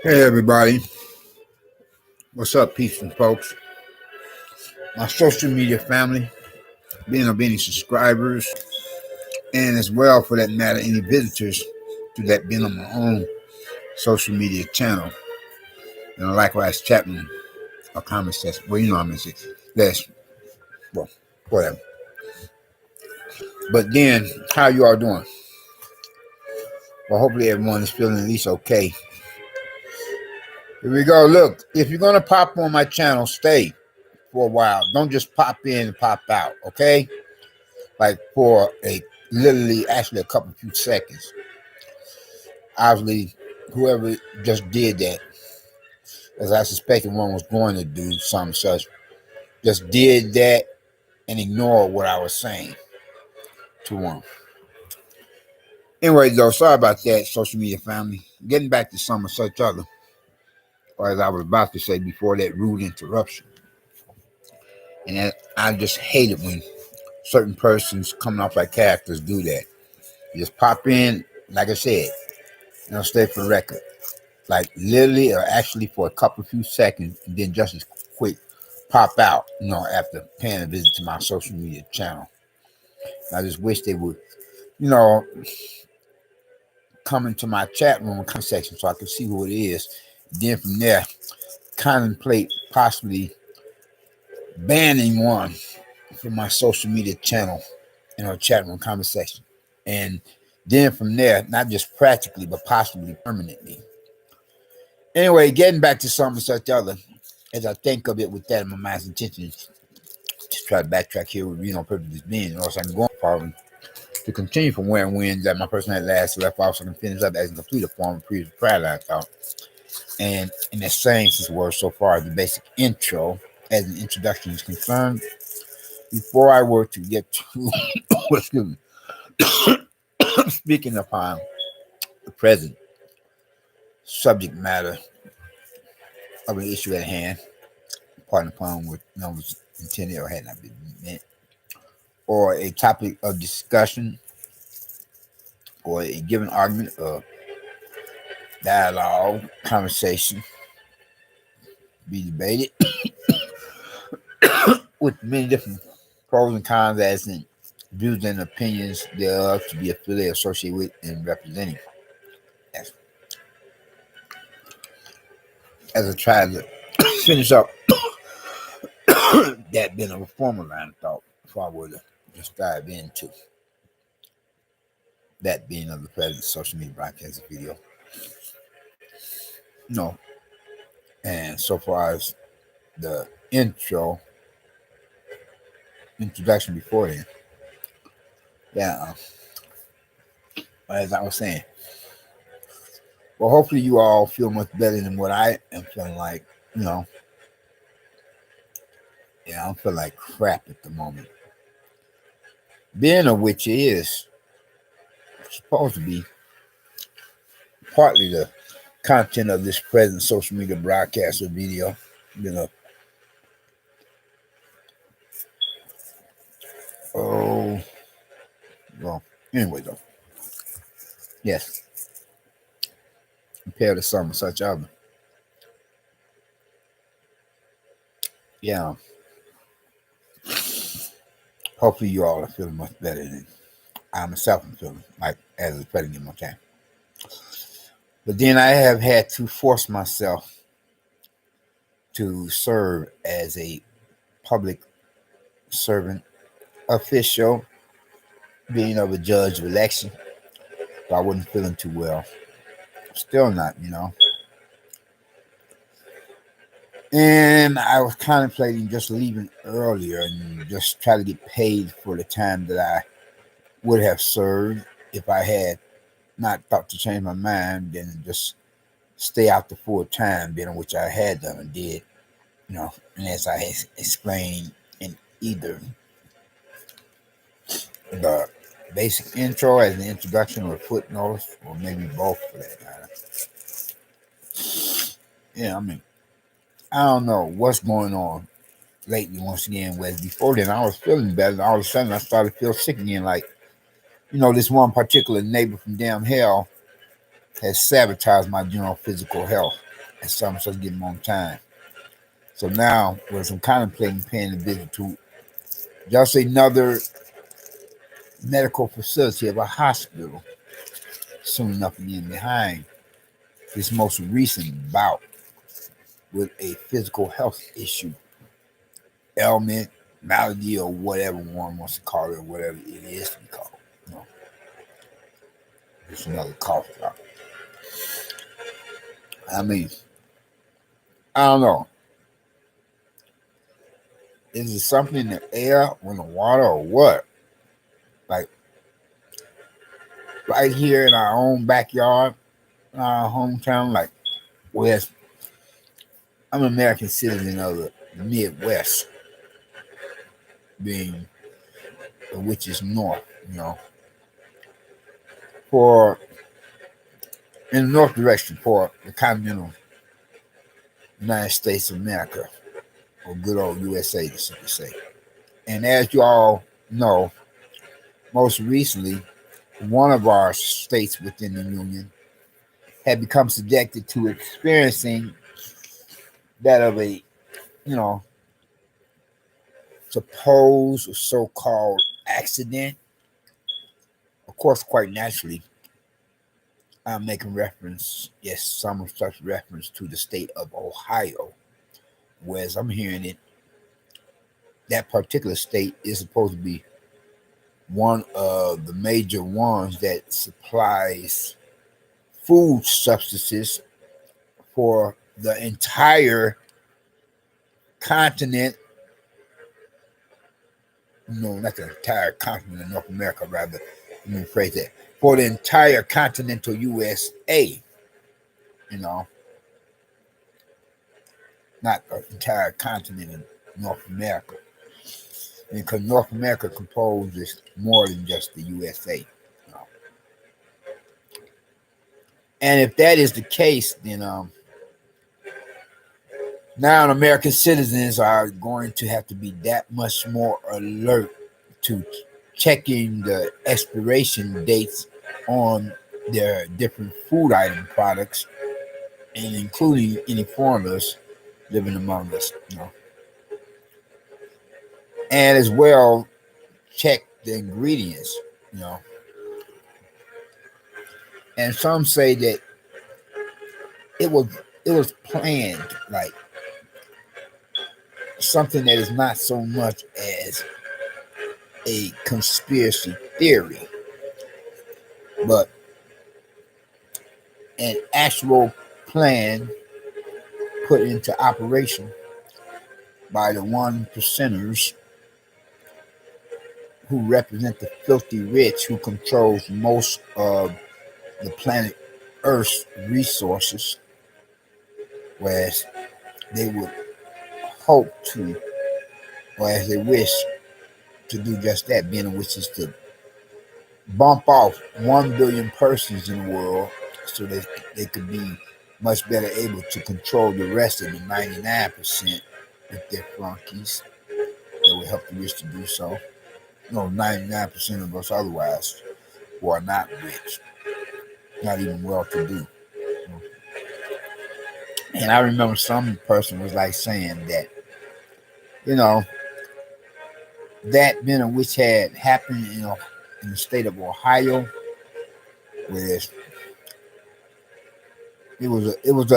Hey everybody, what's up, peeps and folks? My social media family, being of any subscribers, and as well for that matter, any visitors to that being on my own social media channel. And likewise, chat room or comment section. Well, you know what I'm gonna say. That's well, whatever. But then, how you all doing? Well, hopefully everyone is feeling at least okay. Here we go. Look, if you're gonna pop on my channel, stay for a while. Don't just pop in and pop out, okay? Like for actually a couple few seconds. Obviously, whoever just did that, as I suspected one was going to do some such, just did that and ignored what I was saying to one. Anyway, though, sorry about that, social media family. Getting back to some of such other, or as I was about to say before that rude interruption. And I just hate it when certain persons coming off like characters do that. You just pop in, like I said, stay for the record. Like literally or actually for a couple few seconds, and then just as quick pop out, after paying a visit to my social media channel. I just wish they would, come into my chat room and comment section so I can see who it is. Then from there, contemplate possibly banning one from my social media channel chat room comment section. And then from there, not just practically, but possibly permanently. Anyway, getting back to some of such other, as I think of it with that in my mind's intention, to try to backtrack here with purpose being, or else I'm going forward to continue from where and when that my person had last left off, so I can finish up as a complete form of previous prior that I thought. And in that same word so far, the basic intro as an introduction is concerned, before I were to get to excuse me, speaking upon the present subject matter of an issue at hand, pardon the pun, with was intended or had not been meant, or a topic of discussion, or a given argument or dialogue, conversation, be debated with many different pros and cons as in views and opinions thereof to be affiliated, associated with, and representing. Yes. As I try to finish up that being a former line of thought before I were to just dive into that being of the present social media broadcast video. No. And so far as the introduction before then, yeah, as I was saying, well, hopefully you all feel much better than what I am feeling like. I'm feeling like crap at the moment. Being of which is supposed to be partly the content of this present social media broadcast or video. Oh, well, anyway, though. Yes. Compared to some such other. Yeah. Hopefully you all are feeling much better than I myself am feeling, like as it's present in my time. But then I have had to force myself to serve as a public servant official, being of a judge of election. But I wasn't feeling too well. Still not, And I was contemplating just leaving earlier and just try to get paid for the time that I would have served if I had not thought to change my mind, then just stay out the full time, being which I had done and did, and as I explained in either the basic intro as an introduction or footnotes, or maybe both for that matter. Yeah, I don't know what's going on lately once again, whereas before then I was feeling better, and all of a sudden I started to feel sick again, like, this one particular neighbor from damn hell has sabotaged my general physical health. and some supposed to get them on time. So now, with some contemplating paying a visit to just another medical facility of a hospital soon enough again behind this most recent bout with a physical health issue, ailment, malady, or whatever one wants to call it, or whatever it is to be called. You know, just another cough drop. I mean, I don't know. Is it something in the air or in the water or what? Like right here in our own backyard, in our hometown, like West. I'm an American citizen of the Midwest, being which is north. You know, for in the north direction for the continental United States of America, or good old USA, to simply say. And as you all know, most recently, one of our states within the Union had become subjected to experiencing that of a, you know, supposed so-called accident. Of course, quite naturally, I'm making reference, yes, some such reference to the state of Ohio, whereas I'm hearing it, that particular state is supposed to be one of the major ones that supplies food substances for the entire continent, no, not the entire continent of North America, rather, let me phrase that, for the entire continental USA, you know, not the entire continent of North America. Because North America composes more than just the USA. You know. And if that is the case, then now American citizens are going to have to be that much more alert to checking the expiration dates on their different food item products, and including any foreigners living among us, you know, and as well check the ingredients, you know. And some say that it was it was planned, like something that is not so much as a conspiracy theory, but an actual plan put into operation by the one percenters who represent the filthy rich who controls most of the planet Earth's resources, whereas they would hope to, or as they wish to do just that, being which is to bump off 1 billion persons in the world so that they could be much better able to control the rest of the 99% with their flunkies that would help the rich to do so. No, 99% of us otherwise who are not rich, not even well to do. And I remember some person was like saying that, you know, that being which had happened, you know, in the state of Ohio, where it was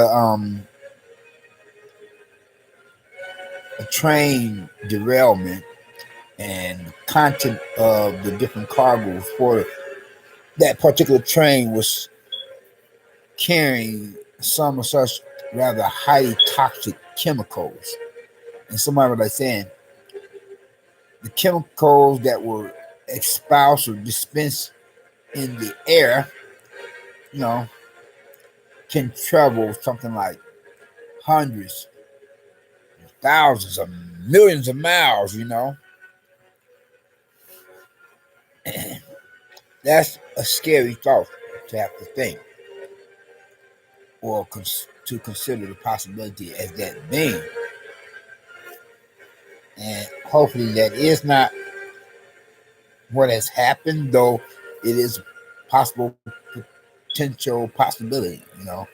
a train derailment, and the content of the different cargoes for that particular train was carrying some of such rather highly toxic chemicals. And somebody was like saying the chemicals that were espoused or dispensed in the air, you know, can travel something like hundreds, thousands of millions of miles, you know. That's a scary thought to have to think or to consider the possibility as that being. And hopefully that is not what has happened, though it is possible potential possibility, you know.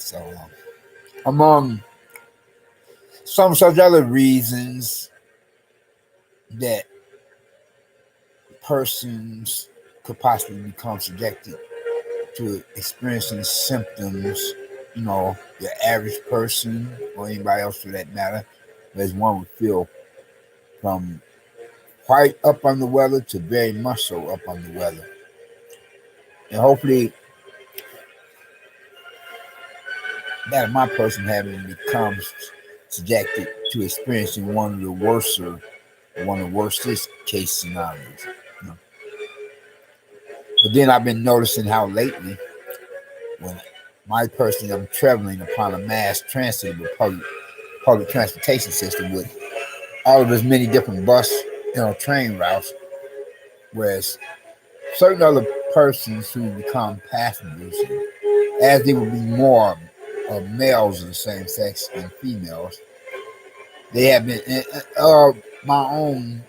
So, among some such other reasons that persons could possibly become subjected to experiencing symptoms, the average person or anybody else for that matter, as one would feel from quite up on the weather to very much so up on the weather. And hopefully that my person having becomes subjected to experiencing one of the worst or one of the worstest case scenarios. You know. But then I've been noticing how lately, when my person I'm traveling upon a mass transit with public transportation system with all of its many different bus, train routes, whereas certain other persons who become passengers, as they would be more of males of the same sex than females, they have been my own,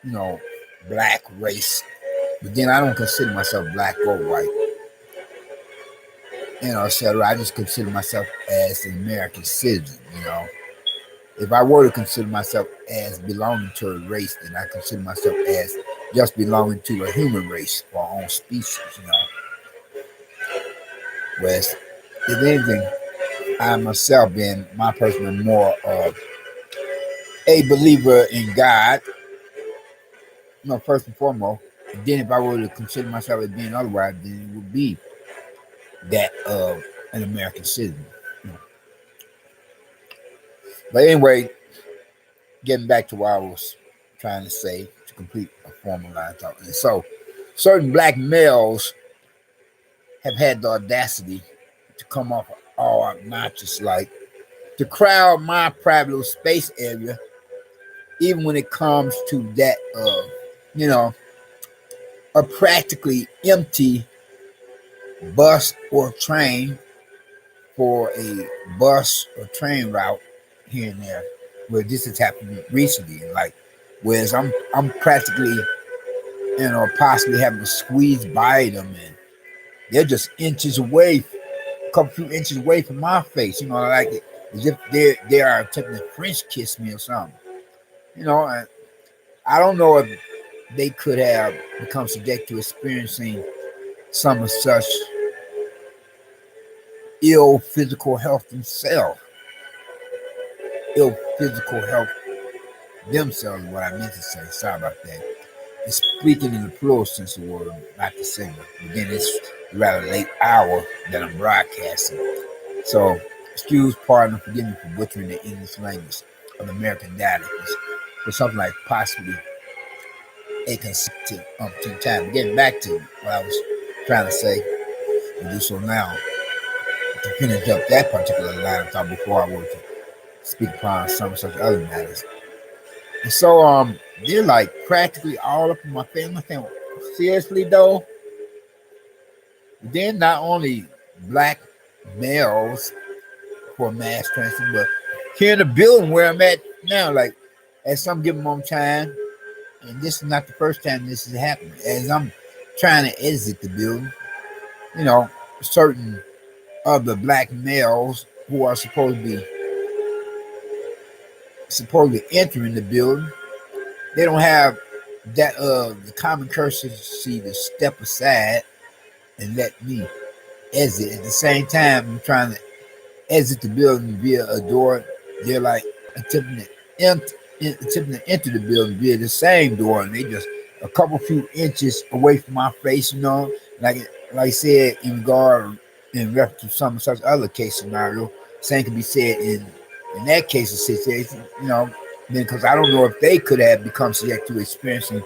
you know, black race. But then I don't consider myself black or white, etc. I just consider myself as an American citizen, If I were to consider myself as belonging to a race, then I consider myself as just belonging to a human race or our own species. Whereas, if anything, I myself, being my person, am more of a believer in God, first and foremost. And then if I were to consider myself as being otherwise, then it would be that of an American citizen. But anyway, getting back to what I was trying to say to complete a formal line of thought. And so, certain black males have had the audacity to come off all obnoxious, like to crowd my private little space area, even when it comes to that, a practically empty bus or train for a bus or train route here and there, where this has happened recently. Like, whereas I'm practically, possibly having to squeeze by them, and they're just inches away, a couple few inches away from my face. Like as if they are attempting to French kiss me or something. And I don't know if they could have become subject to experiencing some of such ill physical health themselves. Ill physical health themselves is what I meant to say. Sorry about that. And speaking in the plural sense of the word, not the singular. Again, it's a rather late hour that I'm broadcasting. So, excuse, pardon, and forgive me for butchering the English language of American dialect. For something like possibly a consecutive umpteenth time. Getting back to what I was trying to say, and do so now to finish up that particular line of thought before I were to speak upon some such other matters. And so they're like practically all up in my family. Seriously though, they're not only black males for mass transit, but here in the building where I'm at now, like at some given moment in time, and this is not the first time this has happened. As I'm trying to exit the building, certain other black males who are supposedly entering the building, they don't have that the common courtesy to step aside and let me exit. At the same time, I'm trying to exit the building via a door. They're like attempting to enter the building via the same door, and they just a couple few inches away from my face. Like I said, in reference to some such other case scenario, same can be said in that case of situation. Because I don't know if they could have become subject to experiencing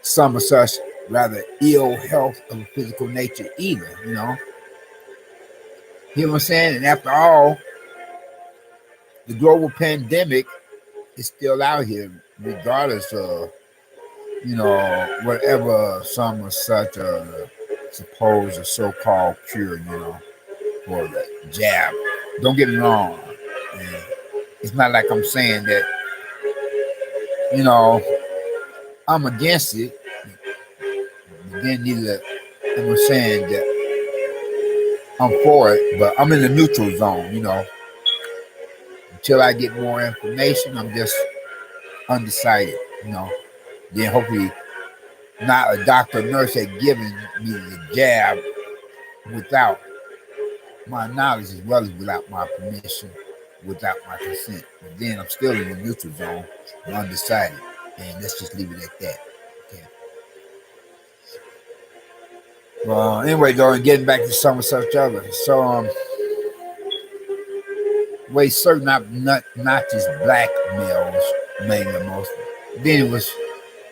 some of such rather ill health of a physical nature either. You know what I'm saying? And after all, the global pandemic is still out here, regardless of, whatever some of such supposed or so-called cure, for the jab. Don't get me wrong. And it's not like I'm saying that, I'm against it. But then neither am I saying that I'm for it, but I'm in the neutral zone, until I get more information. I'm just undecided, Then hopefully not a doctor or nurse had given me the jab without my knowledge as well as without my permission, without my consent. But then I'm still in the neutral zone, I'm undecided. And let's just leave it at that. Okay. Well, anyway, though, and getting back to some of such others. So, way certain not just black males, mainly mostly. Then it was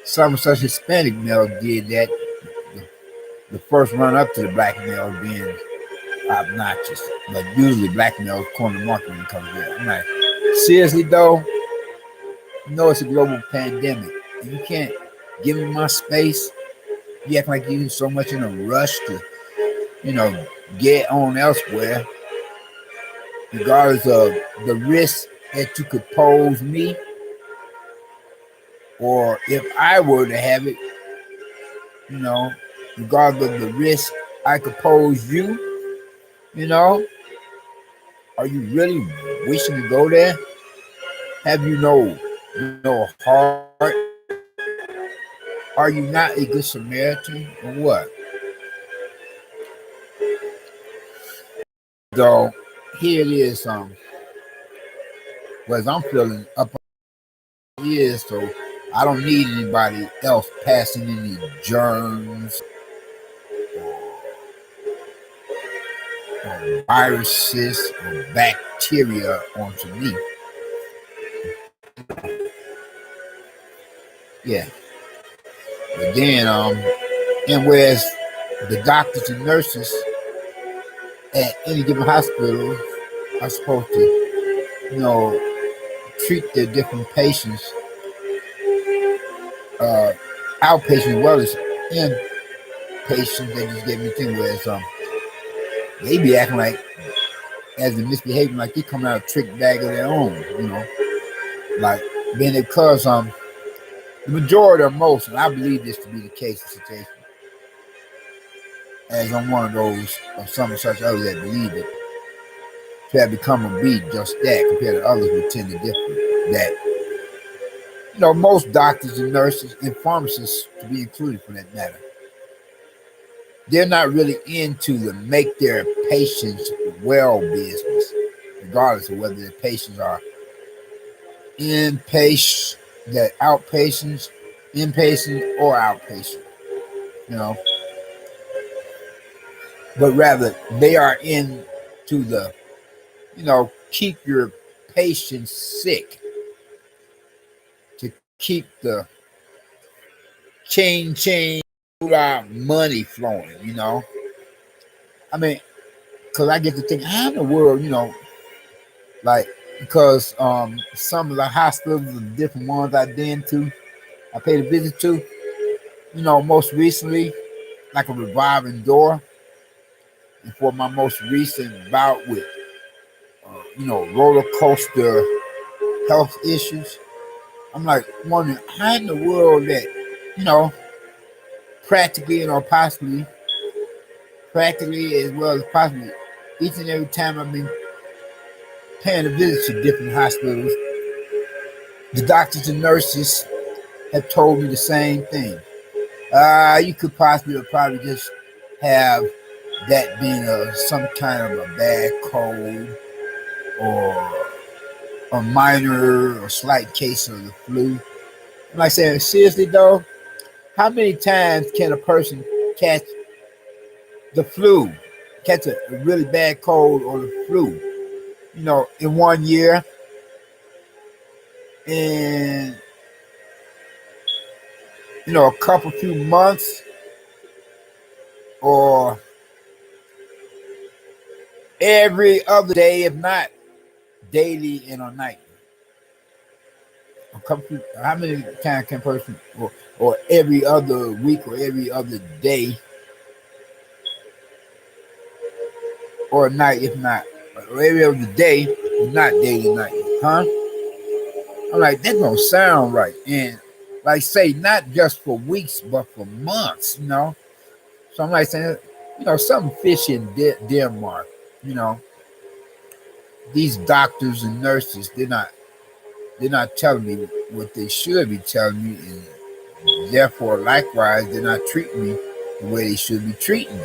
some such Hispanic male did that. The, the first run up to the black male being obnoxious, but usually black males corner the market when it comes to that. I'm like, seriously though, it's a global pandemic, and you can't give me my space. You act like you so much in a rush to, you know, get on elsewhere, regardless of the risk that you could pose me, or if I were to have it, you know, regardless of the risk I could pose you, you know, are you really wishing to go there? Have you no heart? Are you not a good Samaritan or what? Though here it is, whereas I'm feeling up is so I don't need anybody else passing any germs or viruses or bacteria onto me. Yeah. But then and whereas the doctors and nurses at any given hospital are supposed to, treat their different patients, uh, outpatient as well as inpatient. They just gave me thing whereas they be acting like as in misbehaving like they come out a trick bag of their own, like being because the majority or most, and I believe this to be the case in situation, as I'm one of those of some of such others that believe it, to have become a be just that compared to others who tend to differ. That most doctors and nurses and pharmacists, to be included for that matter, they're not really into the make their patients well business, regardless of whether the patients are inpatient, that outpatients, inpatient or outpatient, you know, but rather they are into the, keep your patients sick, to keep the chain money flowing, I mean, because I get to think, how in the world, like, because some of the hospitals, the different ones I've been to, I paid a visit to, most recently, like a revolving door, and for my most recent bout with, roller coaster health issues, I'm like wondering how in the world that, you know, practically, practically as well as possibly, each and every time I've been paying a visit to different hospitals, the doctors and nurses have told me the same thing. You could possibly or probably just have that being some kind of a bad cold or a minor or slight case of the flu. I'm like saying, seriously though, how many times can a person catch the flu, catch a really bad cold or the flu, in 1 year? In, a couple few months, or every other day, if not daily and or nightly. A couple, how many times can a person, or every other week or every other day or night, if not, or every other day, if not daily, nightly, huh? I'm like, that don't sound right. And like say, not just for weeks, but for months, So I'm like saying, something fishy in Denmark. You know, these doctors and nurses, they're not telling me what they should be telling me, and therefore, likewise, they're not treating me the way they should be treating me.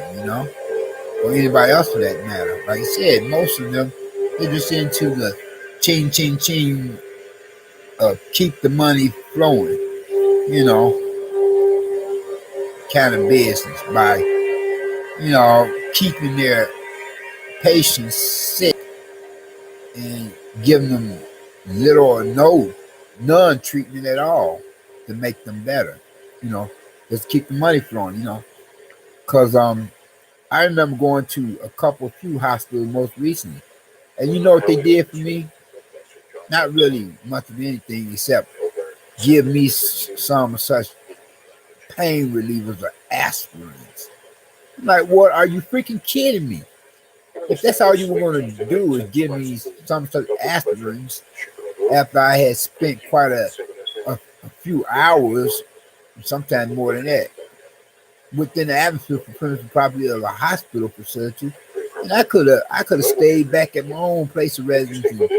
Or anybody else for that matter. Like I said, most of them, they're just into the ching ching ching, keep the money flowing. You know, kind of business by keeping their patients sick and giving them little or none treatment at all to make them better. You know, just keep the money flowing. Because I remember going to a few hospitals most recently, and you know what they did for me? Not really much of anything except give me some such pain relievers or aspirins. I'm like, what? Are you freaking kidding me? If that's all you were going to do is give me some such aspirins after I had spent quite a few hours, sometimes more than that, within the atmosphere for principal property of a hospital facility, and I could have stayed back at my own place of residence and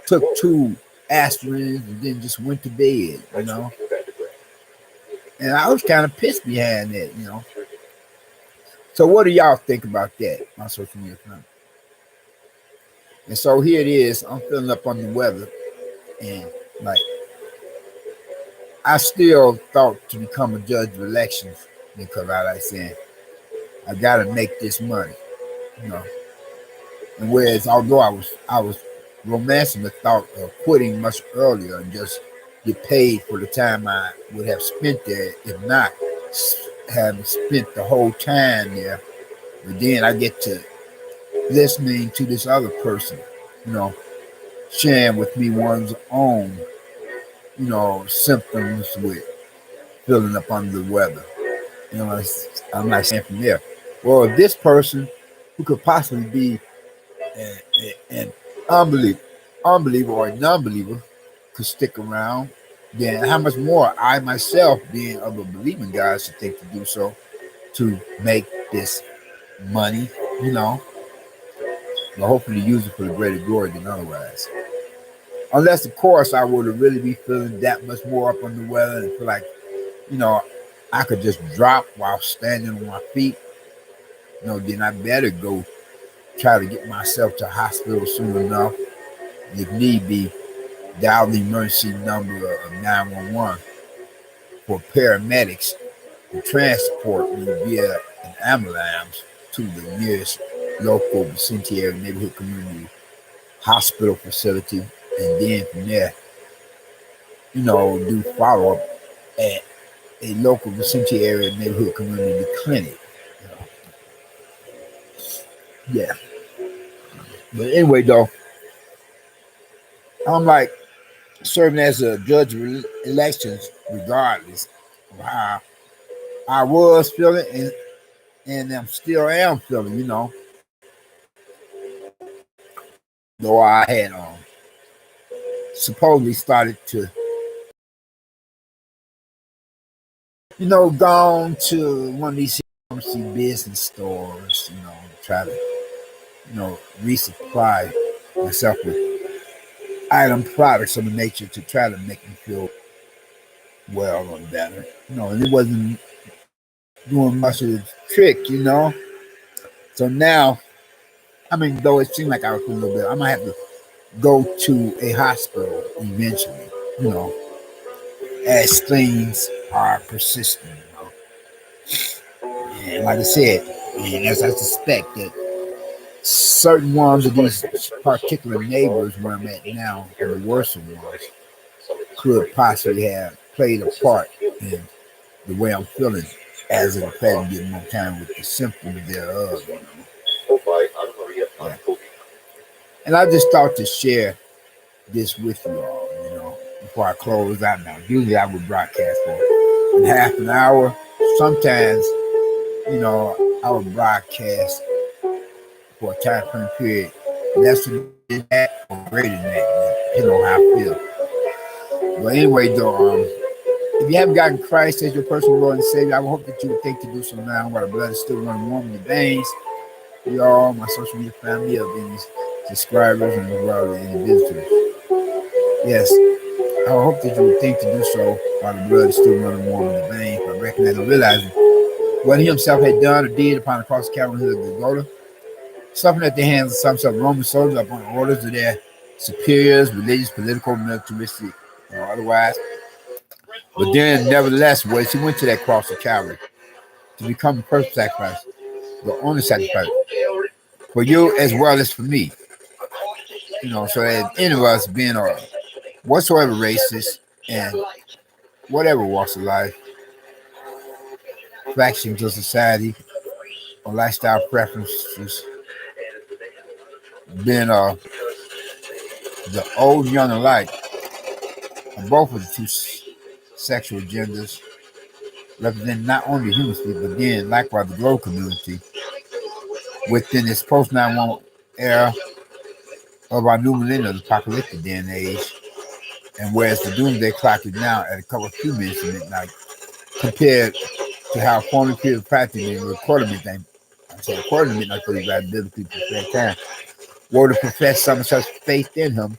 took two aspirins and then just went to bed. And I was kind of pissed behind that. So what do y'all think about that on social media? And so here it is. I'm feeling up on the weather, and like I still thought to become a judge of elections because I like saying I got to make this money. You know, and whereas although I was romancing the thought of quitting much earlier and just get paid for the time I would have spent there, if not having spent the whole time there. But then I get to listening to this other person, you know, sharing with me one's own, symptoms with feeling up under the weather. I'm not saying from there. Well, if this person who could possibly be an unbeliever, or a non-believer could stick around, then how much more I myself, being of a believing God, should think to do so to make this money, you know, but hopefully use it for the greater glory than otherwise. Unless, of course, I were to really be feeling that much more up on the weather and feel like, you know, I could just drop while standing on my feet, then I better go try to get myself to the hospital soon enough. If need be, dial the emergency number of 911 for paramedics to transport me via an ambulance to the nearest local vicinity neighborhood community hospital facility, and then from there, do follow up at a local vicinity area neighborhood community clinic. You know. Yeah. But anyway, though, I'm like serving as a judge of elections, regardless of how I was feeling and I'm still am feeling, though I had supposedly started to, gone to one of these pharmacy business stores, try to, resupply myself with item products of the nature to try to make me feel well or better. And it wasn't doing much of the trick. So now, I mean, though it seemed like I was feeling a little bit, I might have to go to a hospital eventually, you know, as things are persistent. And like I said, and as I suspect that certain ones of these particular neighbors where I'm at now, or the worst ones, could possibly have played a part in the way I'm feeling as a fact getting more time with the symptoms thereof. Yeah. And I just thought to share this with you all, before I close out now. Usually I would broadcast for half an hour. Sometimes, I would broadcast for a time frame period less than that or greater than that, depending on how I feel. But anyway, though, If you haven't gotten Christ as your personal Lord and Savior, I hope that you would think to do so now while the blood is still running warm in your veins. We all, my social media family of any subscribers and as well as any visitors. Yes, I hope that you would think to do so while the blood is still running warm in your veins by recognizing and realizing what he himself had done or did upon the cross of Calvary hill of Golgotha, suffering at the hands of some Roman soldiers upon orders of their superiors, religious, political, militaristic, or otherwise. But then, nevertheless, he went to that cross of Calvary to become the perfect sacrifice, the only sacrifice for you as well as for me. So that any of us being whatsoever racist and whatever walks of life, factions of society, or lifestyle preferences, being the old and young alike, and both of the two sexual genders, represent not only human species, but then likewise the global community within this post 9/11 era of our new millennium, the apocalyptic day and age. And whereas the doomsday clock is now at a couple of few minutes to midnight, compared to how formerly people practically recorded midnight, I say recorded midnight for the right biblically prepared time, were to profess some such faith in him,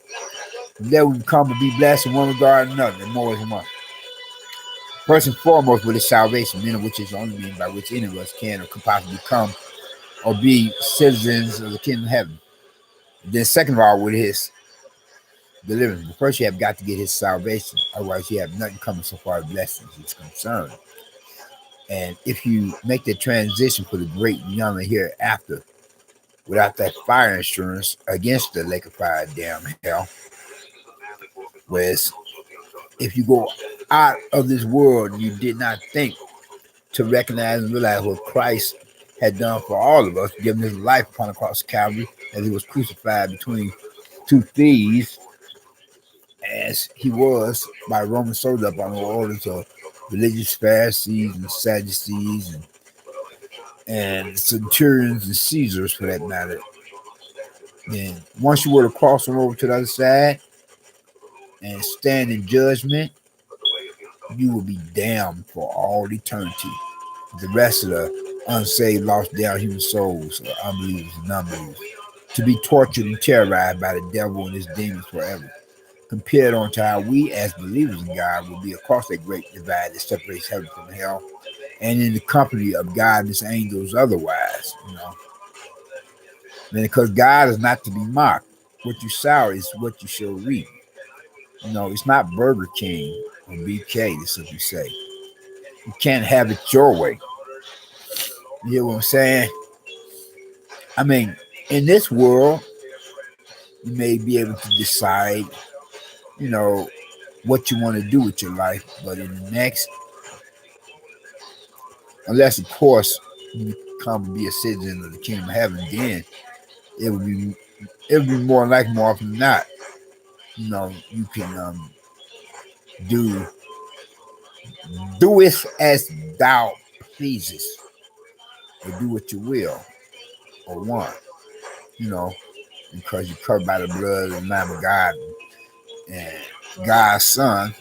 they would come and be blessed in one regard or another, and more than one. First and foremost, with his salvation, meaning which is the only means by which any of us can or could possibly become or be citizens of the kingdom of heaven. Then, second of all, with his deliverance. But first, you have got to get his salvation. Otherwise, you have nothing coming so far as blessings is concerned. And if you make the transition for the great young hereafter without that fire insurance against the lake of fire, damn hell, whereas if you go out of this world and you did not think to recognize and realize what Christ had done for all of us, giving his life upon the cross of Calvary as he was crucified between two thieves, as he was by Roman soldiers upon the orders of religious Pharisees and Sadducees and centurions and Caesars for that matter. Then once you were to cross them over to the other side and stand in judgment, you will be damned for all eternity. The rest of the unsaved, lost down human souls, or unbelievers and non-believers, to be tortured and terrorized by the devil and his demons forever. Compared on to how we as believers in God will be across that great divide that separates heaven from hell, and in the company of God and his angels otherwise. Because God is not to be mocked. What you sow is what you shall reap. It's not Burger King or BK, to simply say. You can't have it your way. You hear what I'm saying? I mean, in this world, you may be able to decide, you know, what you want to do with your life, but in the next, unless of course you come to be a citizen of the kingdom of heaven, then it would be more like more often than not. You can do it as thou pleasest, or do what you will or want, you know, because you're covered by the blood of the Lamb of God and God's Son,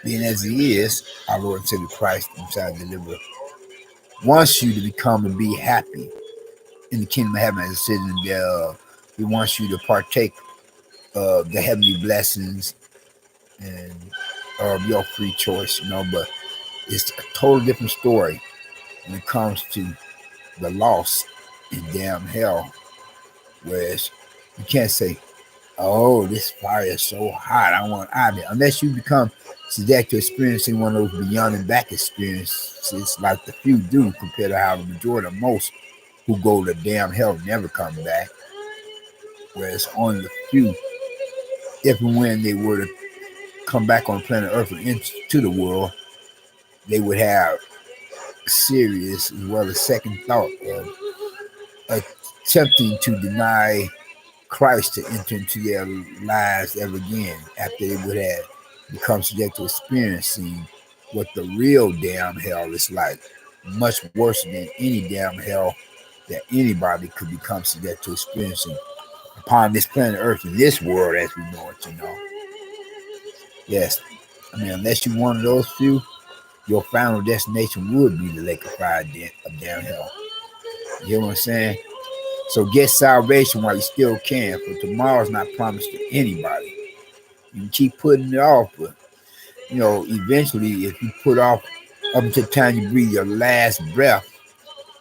being as He is, our Lord and Savior Christ, Messiah deliverer, wants you to become and be happy in the kingdom of heaven as a citizen thereof. He wants you to partake of the heavenly blessings and of your free choice, but it's a total different story when it comes to the lost in damn hell. Whereas you can't say, oh, this fire is so hot, I want out of it. Unless you become subject to experiencing one of those beyond and back experiences, like the few do, compared to how the majority of most who go to damn hell never come back. Whereas only the few, if and when they were to come back on planet Earth and into the world, they would have serious as well as second thought of attempting to deny Christ to enter into their lives ever again after they would have become subject to experiencing what the real damn hell is like. Much worse than any damn hell that anybody could become subject to experiencing upon this planet Earth in this world as we know it. Yes. I mean, unless you're one of those few, your final destination would be the lake of fire of downhill. You hear what I'm saying? So get salvation while you still can, for tomorrow's not promised to anybody. You can keep putting it off, but eventually, if you put off up until the time you breathe your last breath,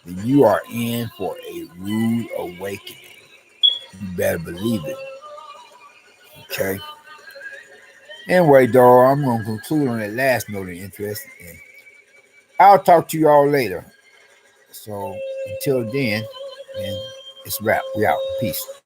then you are in for a rude awakening. You better believe it. Okay. Anyway, dog, I'm gonna conclude on that last note of interest, and I'll talk to you all later. So until then, man, it's a wrap. We out. Peace.